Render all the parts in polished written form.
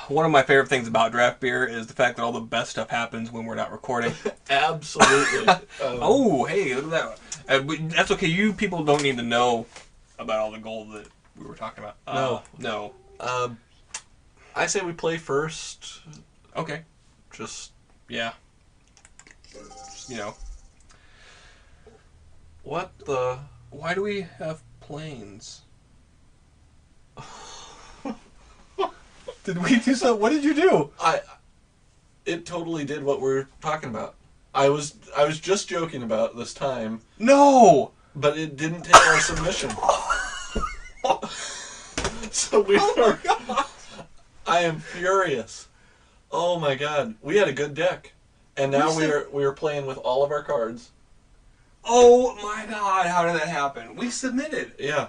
One of my favorite things about draft beer is the fact that all the best stuff happens when we're not recording. Absolutely. Oh, hey, look at that. But that's okay. You people don't need to know about all the gold that we were talking about. No. I say we play first. Okay. Just Yeah. You know. What the... Why do we have planes? Did we do something? What did you do? It totally did what we're talking about. I was just joking about this time. No! But it didn't take our submission. So we are... I am furious. Oh my god. We had a good deck. And now we are playing with all of our cards. Oh my god, how did that happen? We submitted. Yeah.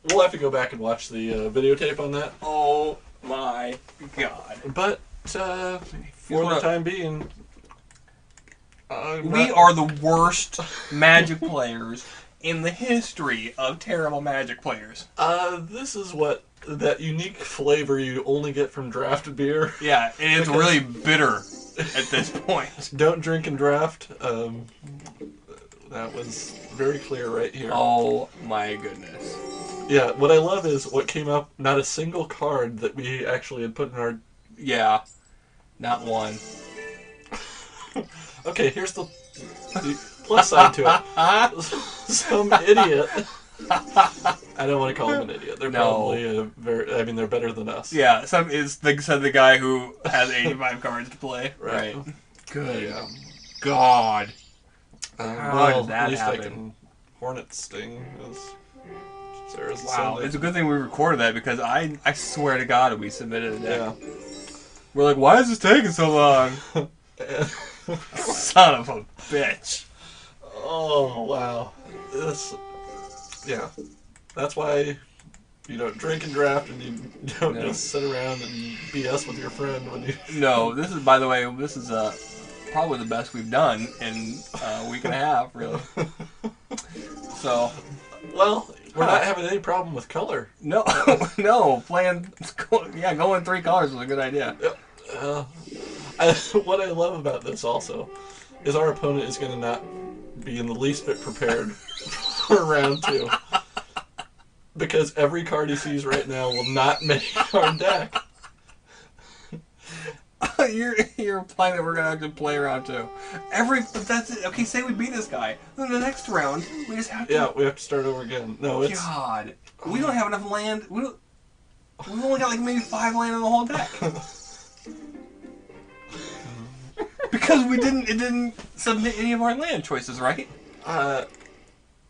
We'll have to go back and watch the videotape on that. Oh my god. But, for the time being... we are the worst Magic players in the history of terrible Magic players. This is that unique flavor you only get from draft beer. Yeah, and it's really bitter at this point. Don't drink and draft. That was very clear right here. Oh my goodness. Yeah, what I love is what came up, not a single card that we actually had put in our... Yeah, not one. Okay, here's the plus side to it. Some idiot. I don't want to call him an idiot. They're probably they're better than us. Yeah, the guy who has 85 cards to play. Right. Good. Yeah. God. How did that at least happen? I can Hornet Sting. Sarah's Wow, it's a good thing we recorded that because I swear to God we submitted a deck. Yeah. We're like, why is this taking so long? Son of a bitch. Oh, wow. Yeah. That's why you don't drink and draft and you don't just sit around and BS with your friend when you... No, this is, by the way, probably the best we've done in a week and a half, really. So... Well, we're not having any problem with color. No, going 3 colors was a good idea. What I love about this also is our opponent is going to not be in the least bit prepared for round 2. Because every card he sees right now will not make our deck. You're implying that we're gonna have to play round 2. But that's it. Okay, say we beat this guy. Then the next round, we just have to... Yeah, we have to start over again. No, it's... God. We don't have enough land. We've only got like maybe 5 land in the whole deck. Because it didn't submit any of our land choices, right? I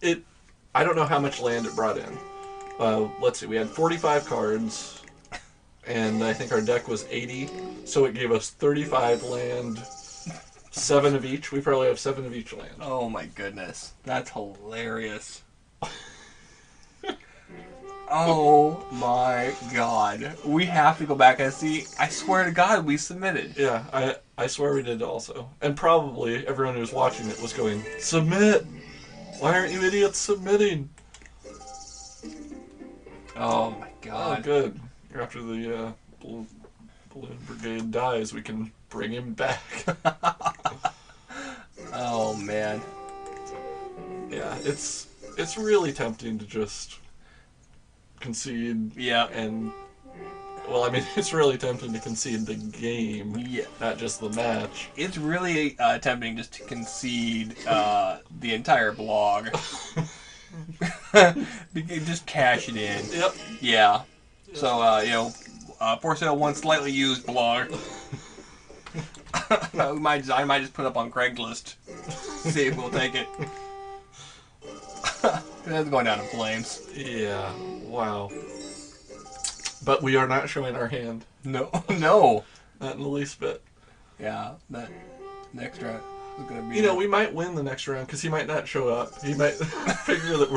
don't know how much land it brought in. Let's see, we had 45 cards, and I think our deck was 80, so it gave us 35 land, 7 of each. We probably have 7 of each land. Oh my goodness. That's hilarious. Oh my god. We have to go back and see. I swear to God we submitted. Yeah, I swear we did also. And probably everyone who was watching it was going, submit! Why aren't you idiots submitting? Oh my god. Oh, good. After the Balloon Brigade dies, we can bring him back. Oh man. Yeah, it's really tempting to just concede. Yeah. And well, I mean, it's really tempting to concede the game, not just the match. It's really tempting just to concede the entire blog. Just cash it in. Yep. Yeah. So, for sale one slightly used blog. I might just put up on Craigslist. See if we'll take it. It's going down in flames. Yeah. Wow. But we are not showing our hand. No. Not in the least bit. Yeah. That next round is going to be... we might win the next round because he might not show up. He might figure that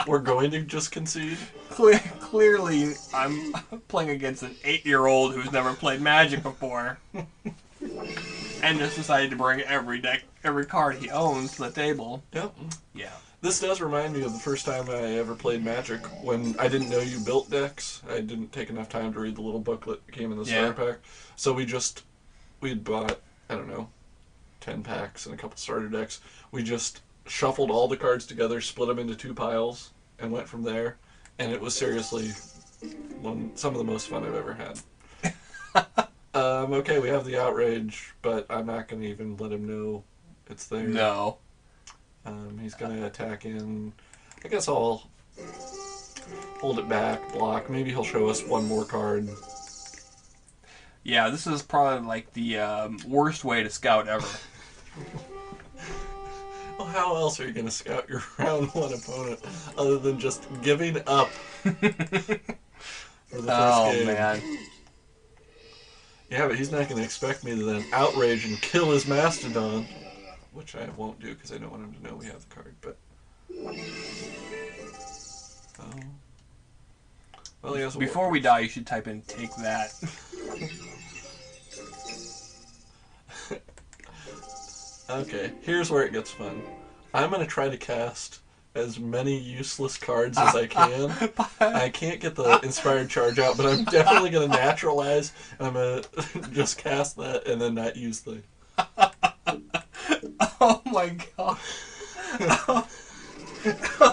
we're going to just concede. Clearly, I'm playing against an 8-year-old who's never played Magic before. And just decided to bring every card he owns to the table. Yep. Yeah. This does remind me of the first time I ever played Magic when I didn't know you built decks. I didn't take enough time to read the little booklet that came in the starter pack. So we'd bought, I don't know, 10 packs and a couple starter decks. We just shuffled all the cards together, split them into 2 piles, and went from there. And it was seriously some of the most fun I've ever had. Okay, we have the outrage, but I'm not going to even let him know it's there. No. He's going to attack in. I guess I'll hold it back, block. Maybe he'll show us one more card. Yeah, this is probably like the worst way to scout ever. Well, how else are you going to scout your round 1 opponent other than just giving up for the first game? Man. Yeah, but he's not going to expect me to then outrage and kill his Mastodon, which I won't do because I don't want him to know we have the card. But well, he has Before we die, you should type in "take that." Okay, here's where it gets fun. I'm going to try to cast as many useless cards as I can. I can't get the Inspired Charge out, but I'm definitely going to naturalize, and I'm going to just cast that and then not use the... Oh my god.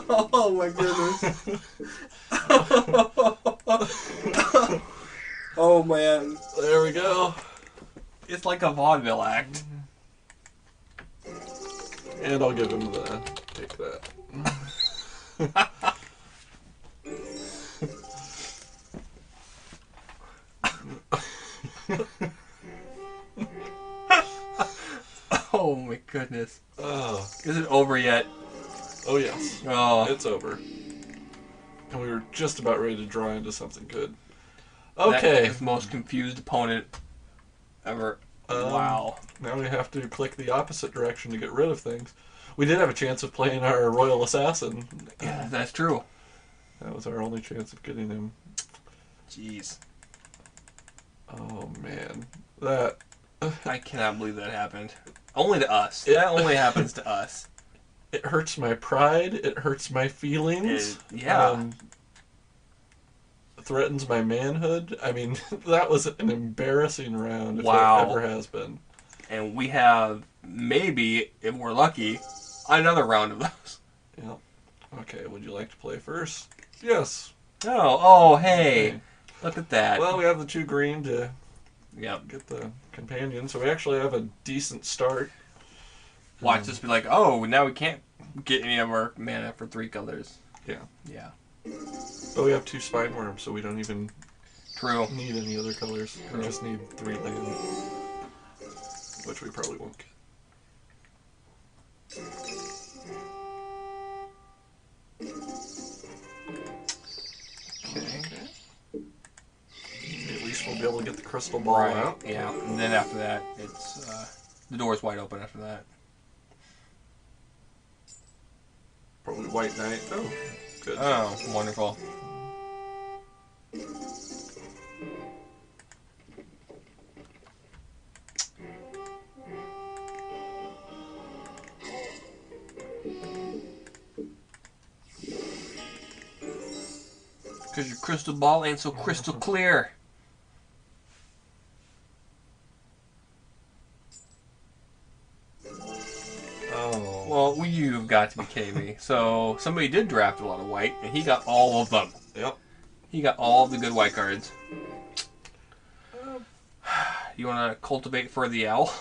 Oh my goodness. Oh man. There we go. It's like a vaudeville act. And I'll give him the take that. Oh my goodness. Oh. Is it over yet? Oh yes. Oh. It's over. And we were just about ready to draw into something good. Okay. That's the most confused opponent ever. Wow. Now we have to click the opposite direction to get rid of things. We did have a chance of playing our Royal Assassin. Yeah, that's true. That was our only chance of getting him. Jeez. Oh man. That... I cannot believe that happened. Only to us. That only happens to us. It hurts my pride. It hurts my feelings. Yeah. Threatens my manhood. I mean, that was an embarrassing round if Wow. there ever has been. And we have, maybe, if we're lucky, another round of those. Yeah. Okay, would you like to play first? Yes. Oh, hey. Okay. Look at that. Well, we have the 2 green to get the companion, so we actually have a decent start. Watch this be like, oh, now we can't get any of our mana for 3 colors. Yeah. Yeah. But we have 2 spine worms, so we don't even need any other colors. True. We just need 3 land, which we probably won't get. Okay. At least we'll be able to get the crystal ball out. Yeah, and then after that, it's the door's wide open after that. Probably White Knight. Oh, good. Oh, wonderful. Because your crystal ball ain't so crystal clear. Oh. Well, you've got to be kidding me. So, somebody did draft a lot of white, and he got all of them. Yep. He got all of the good white cards. You want to cultivate for the owl?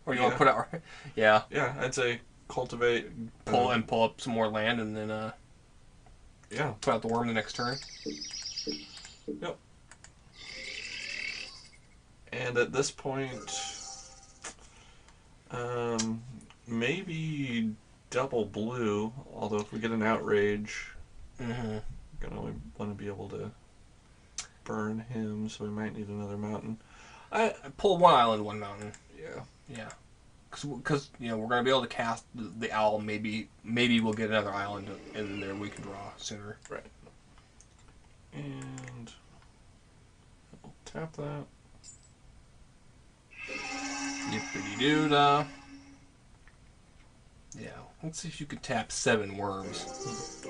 Or you want to put out... Yeah. Yeah, I'd say cultivate... Pull up some more land, and then... yeah. Put out the worm the next turn. Yep. And at this point... maybe double blue, although if we get an outrage, we're going to want to be able to burn him, so we might need another mountain. I pull 1 island, 1 mountain. Yeah. Yeah. Because we're going to be able to cast the owl. Maybe we'll get another island in there we can draw sooner. Right. And we'll tap that. Yippity-doo-dah. Yeah. Let's see if you could tap 7 worms.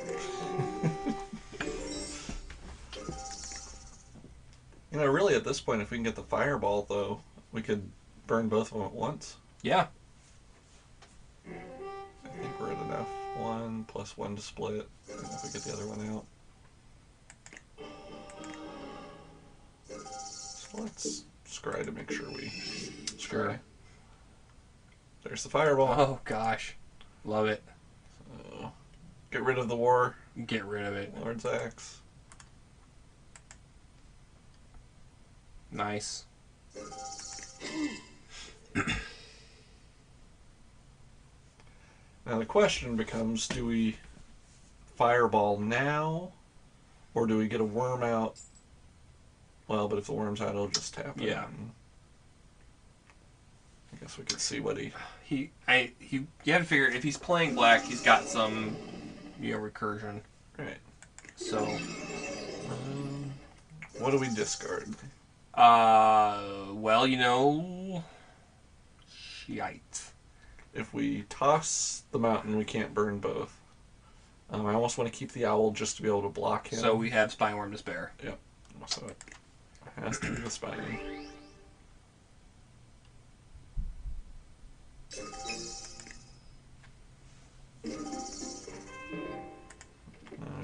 You know, really at this point, if we can get the fireball, though, we could burn both of them at once. Yeah. I think we're at enough. 1 plus 1 to split. And if we get the other one out. So let's scry to make sure we scry. Sure. There's the fireball. Oh, gosh. Love it. So, get rid of the war. Get rid of it. Lord's Axe. Nice. Now the question becomes, do we fireball now? Or do we get a worm out? Well, but if the worm's out, it'll just tap it. Yeah. I guess we could see what he... You have to figure, if he's playing black, he's got some, recursion. Right. So... what do we discard? Well, shite. If we toss the mountain, we can't burn both. I almost want to keep the owl just to be able to block him. So we have Spineworm to spare. Yep. So it has to be the spine.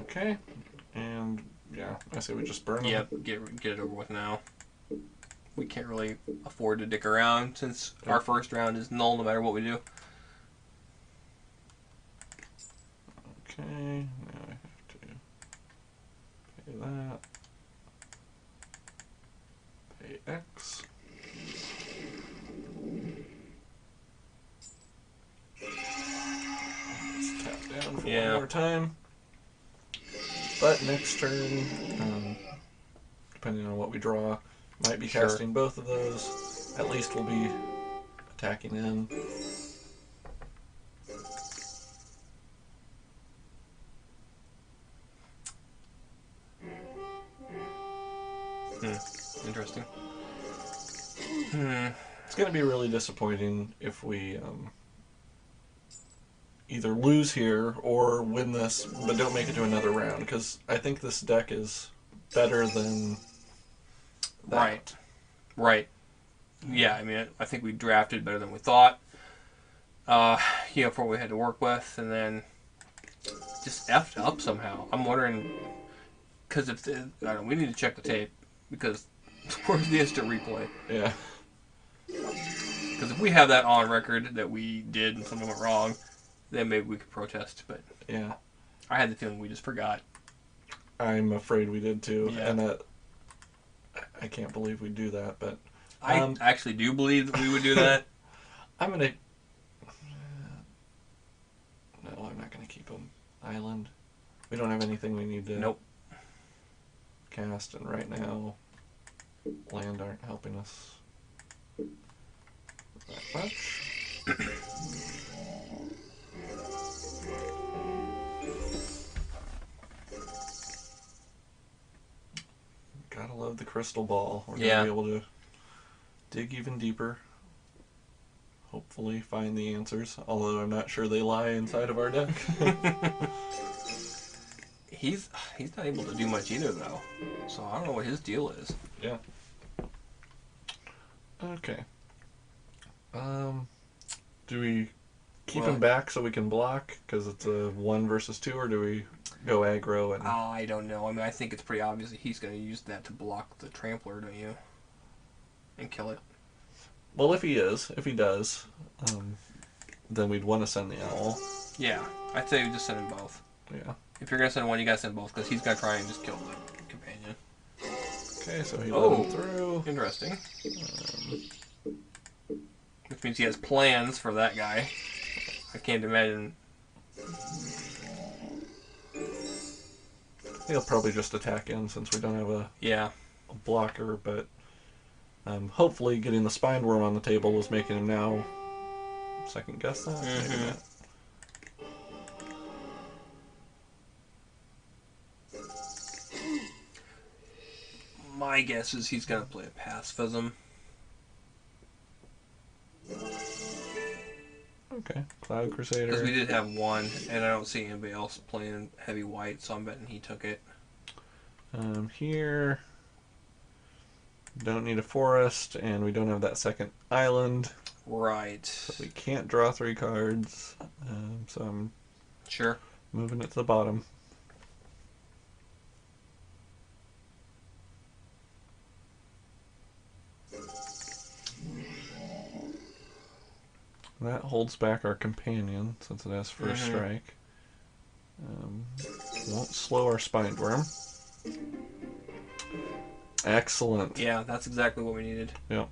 Okay. And, yeah, I say we just burn them. Yep, get it over with now. We can't really afford to dick around since our first round is null no matter what we do. Okay, now I have to pay that. Pay X. Let's tap down for one more time. But next turn, depending on what we draw, might be casting both of those. At least we'll be attacking in. Interesting. It's going to be really disappointing if we either lose here or win this, but don't make it to another round, because I think this deck is better than that. Right. Yeah, I mean, I think we drafted better than we thought. For what we had to work with, and then just effed up somehow. I'm wondering, because we need to check the tape, because where's the instant replay? Yeah. Because if we have that on record that we did and something went wrong, then maybe we could protest. But yeah, I had the feeling we just forgot. I'm afraid we did too, yeah. And I can't believe we'd do that. But I actually do believe that we would do that. I'm gonna. No, I'm not gonna keep him. Island. We don't have anything we need to cast, and right now, land aren't helping us that much. Gotta love the crystal ball. We're gonna be able to dig even deeper. Hopefully find the answers, although I'm not sure they lie inside of our deck. He's not able to do much either, though. So I don't know what his deal is. Yeah. Okay. Do we keep him back so we can block because it's a 1 versus 2, or do we go aggro and? I don't know. I mean, I think it's pretty obvious that he's going to use that to block the trampler, don't you? And kill it. Well, if he does, then we'd want to send the owl. Yeah, I'd say we just send him both. Yeah. If you're going to send one, you got to send both, because he's going to try and just kill the companion. Okay, so he let him through. Interesting. Which means he has plans for that guy. I can't imagine. He'll probably just attack in since we don't have a blocker, but hopefully getting the spined worm on the table is making him now second guess that. Maybe not. My guess is he's going to play a pacifism. Okay, Cloud Because Crusader. we did have one, and I don't see anybody else playing heavy white, so I'm betting he took it. Here, don't need a forest, and we don't have that second island. Right. So we can't draw 3 cards. So I'm Sure. moving it to the bottom. That holds back our companion since it has first strike. Won't slow our spined worm. Excellent. Yeah, that's exactly what we needed. Yep.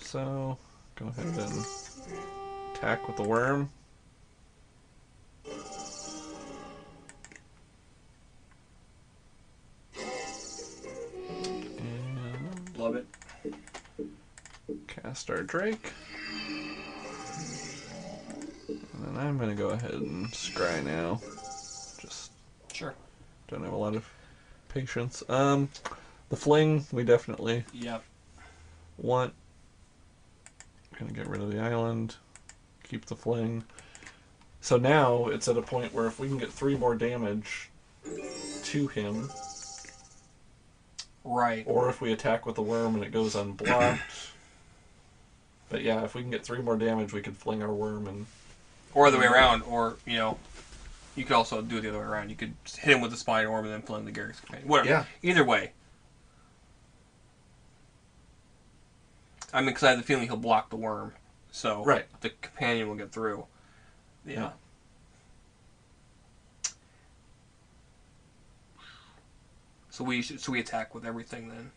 So, go ahead and attack with the worm. And Love it. cast our Drake. And then I'm going to go ahead and scry now. Just Sure. don't have a lot of patience. The fling, we definitely Yep. want. Gonna get rid of the island. Keep the fling. So now it's at a point where if we can get 3 more damage to him, Right. or if we attack with the worm and it goes unblocked. But yeah, if we can get 3 more damage, we could fling our worm and. Or the way around, or, you know, you could also do it the other way around. You could hit him with the spine orb and then fling the Garrick's companion. Whatever. Yeah. Either way. I mean, because I have the feeling he'll block the worm. So Right. the companion will get through. Yeah. So we attack with everything then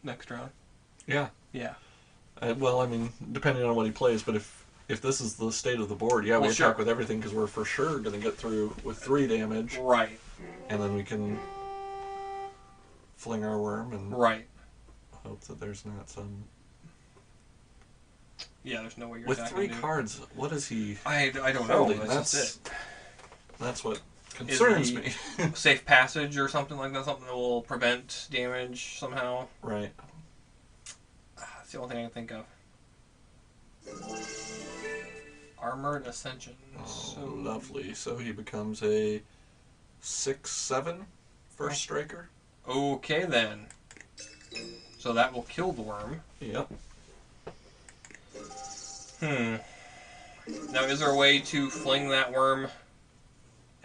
next round. Yeah. Yeah. Well, I mean, depending on what he plays, but if this is the state of the board, yeah, we attack sure. with everything because we're for sure going to get through with 3 damage, Right. and then we can fling our worm and Right. hope that there's not some. Yeah, there's no way you're With attacking 3 dude. cards, what is he I don't know. holding? That's just it. That's what concerns he- me. Safe passage or something like that. Something that will prevent damage somehow. Right. That's the only thing I can think of. Armored Ascension. Oh, So lovely. So he becomes a 6/7 first striker. Okay then. So that will kill the worm. Yep. Now, is there a way to fling that worm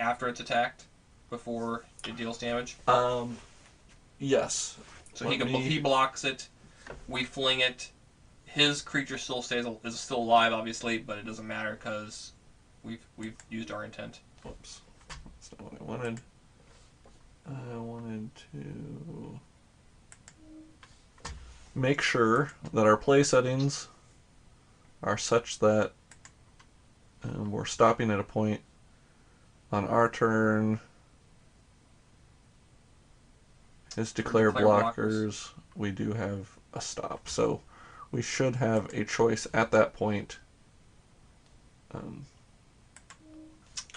after it's attacked before it deals damage? Yes. So he blocks it. We fling it. His creature still is still alive, obviously, but it doesn't matter because we've used our intent. Whoops. That's not what I wanted. I wanted to make sure that our play settings are such that we're stopping at a point on our turn. His declare blockers, we do have a stop. So we should have a choice at that point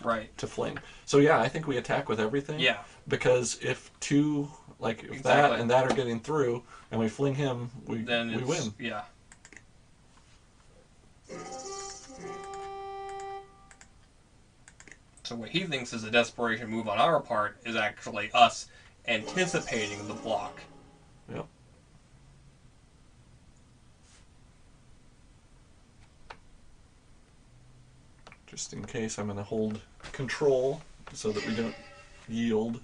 Right. to fling. So yeah, I think we attack with everything. Yeah. Because if 2, like if that and that are getting through, and we fling him, we win. Yeah. So what he thinks is a desperation move on our part is actually us anticipating the block. Yep. Just in case, I'm going to hold control so that we don't yield.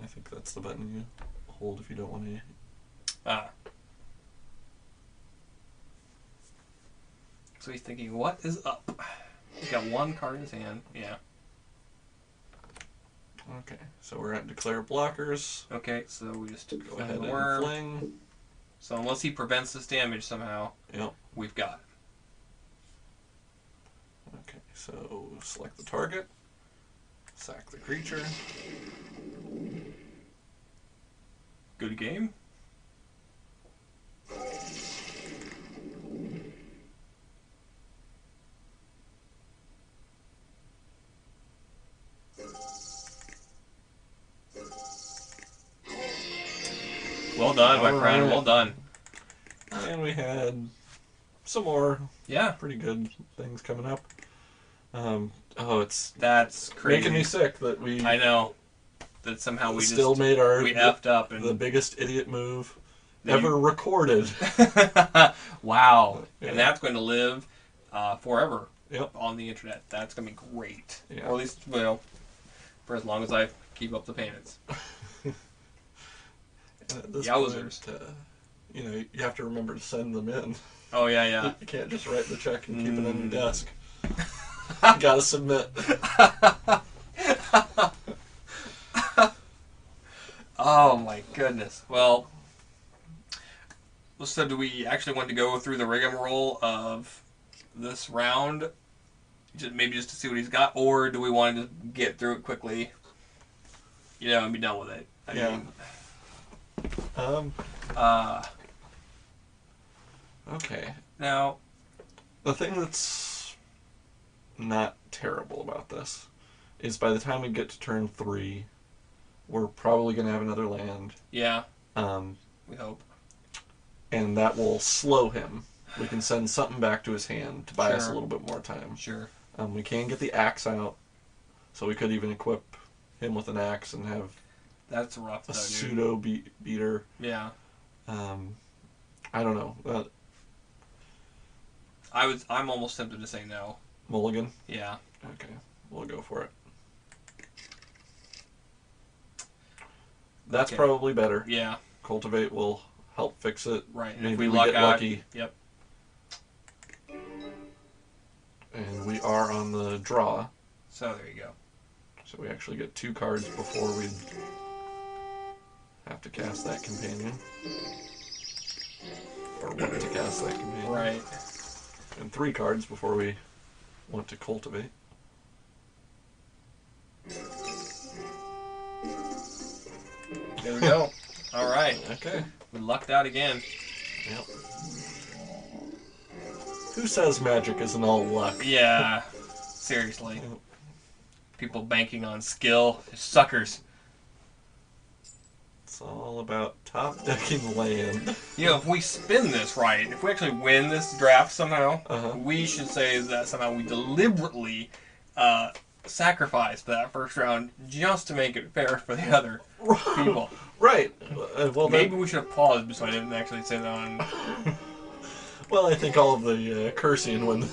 I think that's the button you hold if you don't want to. Ah. So he's thinking, what is up? He's got 1 card in his hand. Yeah. Okay, so we're at declare blockers. Okay, so we just Go fling ahead the and worm. fling. So unless he prevents this damage somehow, Yep. we've got it. Okay, so select the target. Sack the creature. Good game. Well done, my friend. Well done. And we had some more Yeah. pretty good things coming up. It's That's crazy. making me sick that we I know. That somehow we still just made we effed up and the biggest idiot move ever recorded. Wow. Yeah. And that's going to live forever Yep. on the internet. That's going to be great. Yeah. Or at least, well, for as long as I keep up the payments. And at this Yowzers. point, you have to remember to send them in. Oh, yeah, yeah. You can't just write the check and keep it on your desk. You gotta submit. Oh, my goodness. Well, so do we actually want to go through the rigmarole of this round? Maybe just to see what he's got? Or do we want to just get through it quickly, and be done with it? I mean, Okay. now, The thing that's not terrible about this is by the time we get to turn 3, we're probably going to have another land. yeah, Um, we hope. and that will slow him. We can send something back to his hand to buy us a Sure. little bit more time. Sure. We can get the axe out, so we could even equip him with an axe and have That's rough, a though, dude. pseudo beater. Yeah. I don't know. I'm almost tempted to say no. Mulligan? Yeah. Okay, we'll go for it. That's Okay. probably better. Yeah. Cultivate will help fix it. Right. And Maybe if we we luck get out, lucky. Yep. And we are on the draw, So there you go. so we actually get 2 cards before we have to cast that companion. Or want to cast that companion. Right. And 3 cards before we want to cultivate. There we go. All right. Okay. We lucked out again. Yep. Who says magic isn't all luck? Yeah. Seriously. People banking on skill. Suckers. It's all about top decking land. If we spin this right, if we actually win this draft somehow, Uh-huh. we should say that somehow we deliberately sacrificed that first round just to make it fair for the other people. Right. Well, Maybe we should have paused so I didn't actually say that on. Well, I think all of the cursing when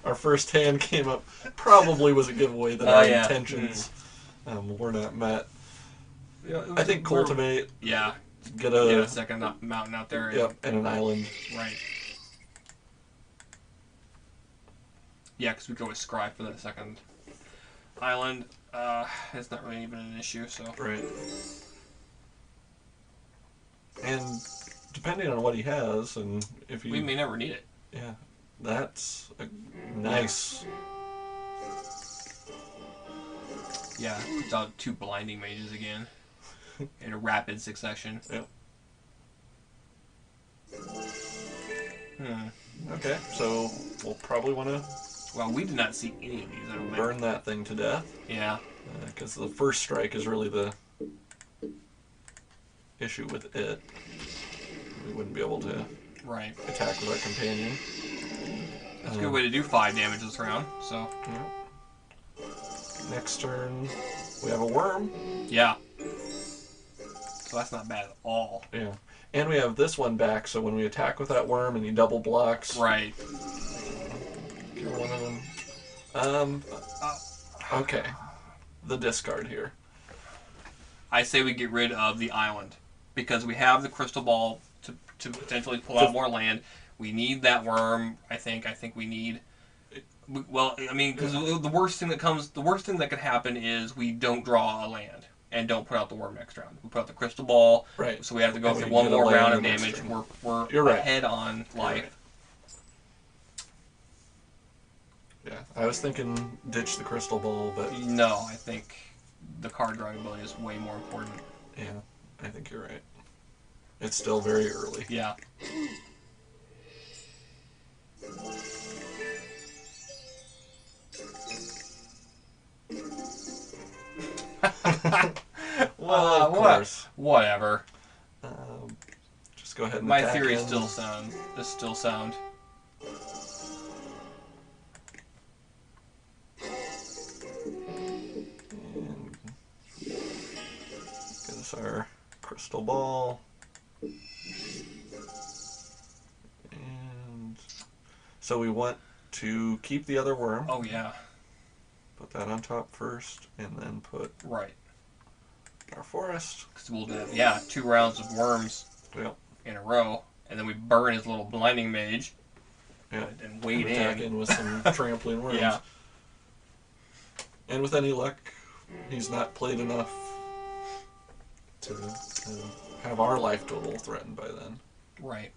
our first hand came up probably was a giveaway that our intentions were not met. I think cultivate. Yeah. Get Get a a second mountain out there. and an island. Right. Yeah, because we go with Scry for that second island. It's not really even an issue, so. Right. And depending on what he has, and if he, We may never need it. yeah, that's a nice. Yeah, it's out 2 blinding mages again. In a rapid succession. Yep. Hmm. Okay, so we'll probably want to Well, we did not see any of these, I don't think. burn that thing to death, Yeah. because the first strike is really the issue with it. We wouldn't be able to Right. attack with our companion. That's a good way to do 5 damage this round, so. Yeah. Next turn, we have a worm. Yeah. So that's not bad at all. Yeah. And we have this one back, so when we attack with that worm and he double blocks, Right. kill one of them. Okay. The discard here. I say we get rid of the island. Because we have the crystal ball to potentially pull out more land. We need that worm, I think. I think we need... Well, I mean, because the worst thing that could happen is we don't draw a land and don't put out the worm next round. We put out the crystal ball, Right. so we have to go And through we one get a more land round the of next damage. turn. We're You're right. ahead on life. Right. Yeah. I was thinking ditch the crystal ball, but No, I think the card drawing ability is way more important. yeah, I think you're right. It's still very early. Yeah. Well, of course. Whatever. Just go ahead and My attack theory him. is still sound. And get us our crystal ball. And so we want to keep the other worm. Oh yeah. Put that on top first, and then put Right. our forest. Because we'll do 2 rounds of worms Yep. in a row, and then we burn his little blinding mage. Yeah. And wade Attack in. with some trampling worms. Yeah. And with any luck, he's not played enough to have our life total threatened by then. Right.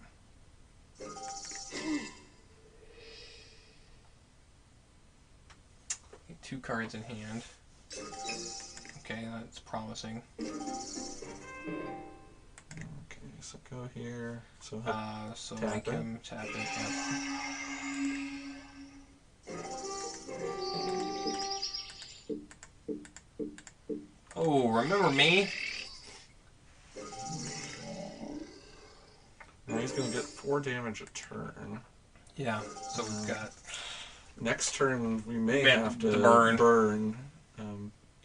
Get 2 cards in hand. Okay, that's promising. Okay, so go here. So So tap make it. him tap it. Yeah. Oh, remember me? now he's going to get 4 damage a turn. Yeah. So we've got. Next turn, we may Yeah, have to the burn. burn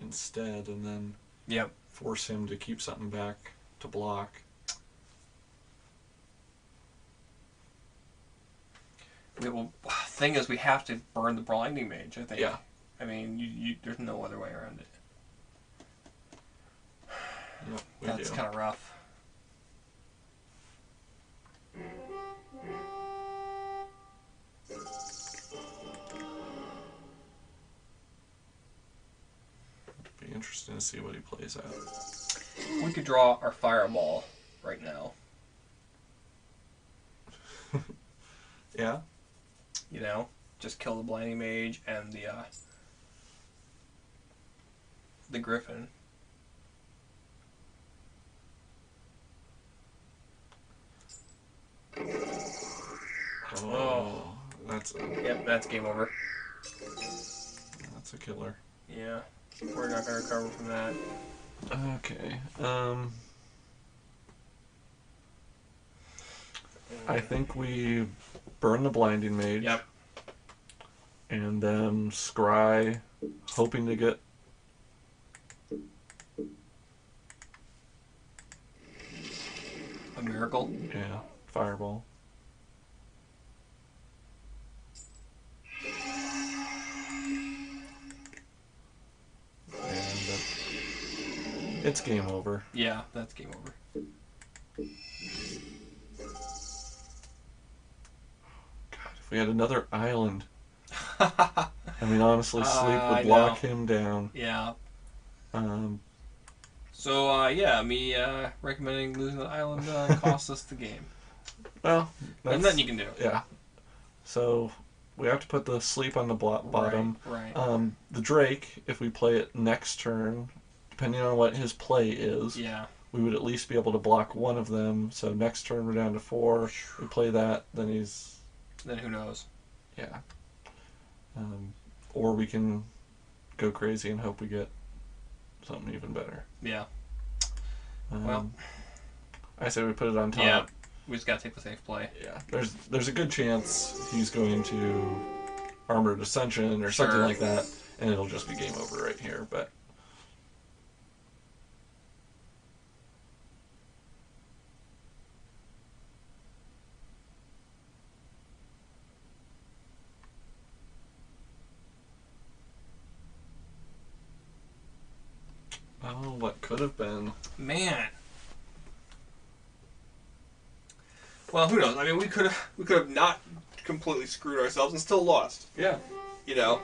instead, and then Yep. force him to keep something back to block. Thing is, we have to burn the blinding mage. I think. Yeah. I mean, there's no other way around it. Yep, we That's do. kind of rough. Be interesting to see what he plays out. We could draw our fireball right now. Yeah. You know, just kill the blinding mage and the griffin. Oh, that's Yep, that's game over. a killer. Yeah, we're not gonna recover from that. Okay. I think we burn the blinding mage. Yep. And then scry, hoping to get. A miracle. Yeah, fireball. And it's game over. Yeah, that's game over. God, if we had another island. I mean, honestly, sleep I would lock know. him down. Yeah. Um, So me recommending losing the island cost us the game. well, There's nothing you can do. yeah. So we have to put the sleep on the bottom. Right. The Drake, if we play it next turn, depending on what his play is, Yeah. we would at least be able to block one of them. So next turn we're down to 4. We play that, then he's Then who knows? yeah. Or we can go crazy and hope we get something even better. Yeah. Well. I say we put it on top. Yeah. We just gotta take the safe play. Yeah, there's a good chance he's going to Armored Ascension or something Sure. like that, and it'll just be game over right here. But oh, what could have been? Man. Well, who knows? I mean, we could have not completely screwed ourselves and still lost. Yeah. You know,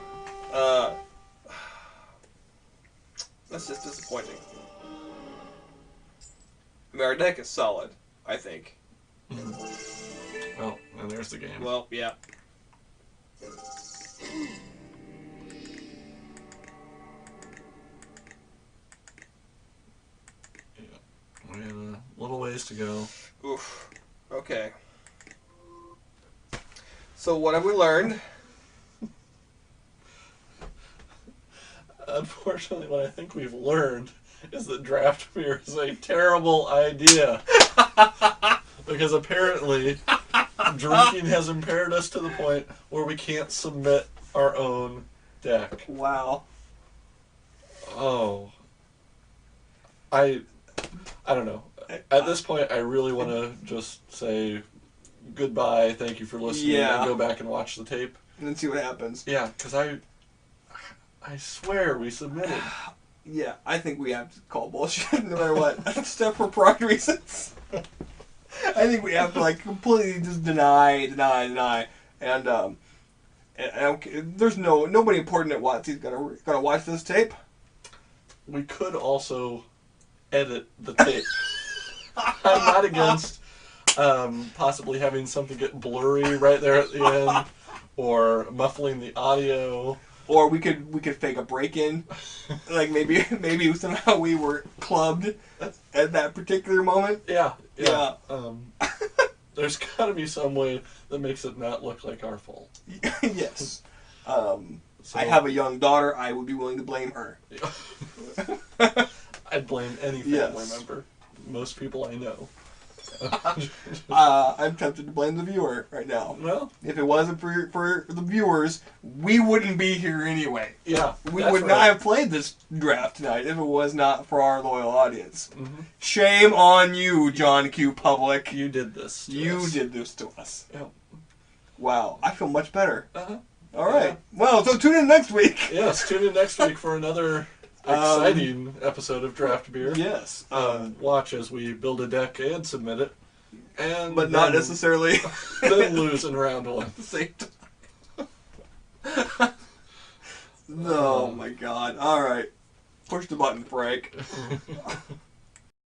that's just disappointing. I mean, our deck is solid, I think. Well, and there's the game. Well, yeah. We had a little ways to go. Oof. Okay. So what have we learned? Unfortunately, what I think we've learned is that Draftmere is a terrible idea. Because apparently drinking has impaired us to the point where we can't submit our own deck. Wow. Oh. I don't know. At this point, I really want to just say goodbye, thank you for listening, and go back and watch the tape. And then see what happens. Yeah, because I swear we submitted. Yeah, I think we have to call bullshit no matter what. Except for pride reasons. I think we have to like completely just deny. And there's nobody important at Watsy's gonna watch this tape. We could also edit the tape. I'm not against possibly having something get blurry right there at the end, or muffling the audio. Or we could fake a break-in, like maybe somehow we were clubbed at that particular moment. Yeah. There's got to be some way that makes it not look like our fault. Yes. So, I have a young daughter. I would be willing to blame her. I'd blame any family member. Most people I know. I'm tempted to blame the viewer right now. Well, if it wasn't for the viewers, we wouldn't be here anyway. Yeah, we would not have played this draft tonight if it was not for our loyal audience. Mm-hmm. Shame on you, John Q. Public. You did this. You did this to us. Yeah. Wow, I feel much better. Uh-huh. All right. Well, so tune in next week. Yes, tune in next week for another exciting episode of Draft Beer. Yes. Watch as we build a deck and submit it. But not necessarily. Then lose in round one. At the same time. Oh my god. Alright. Push the button, Frank.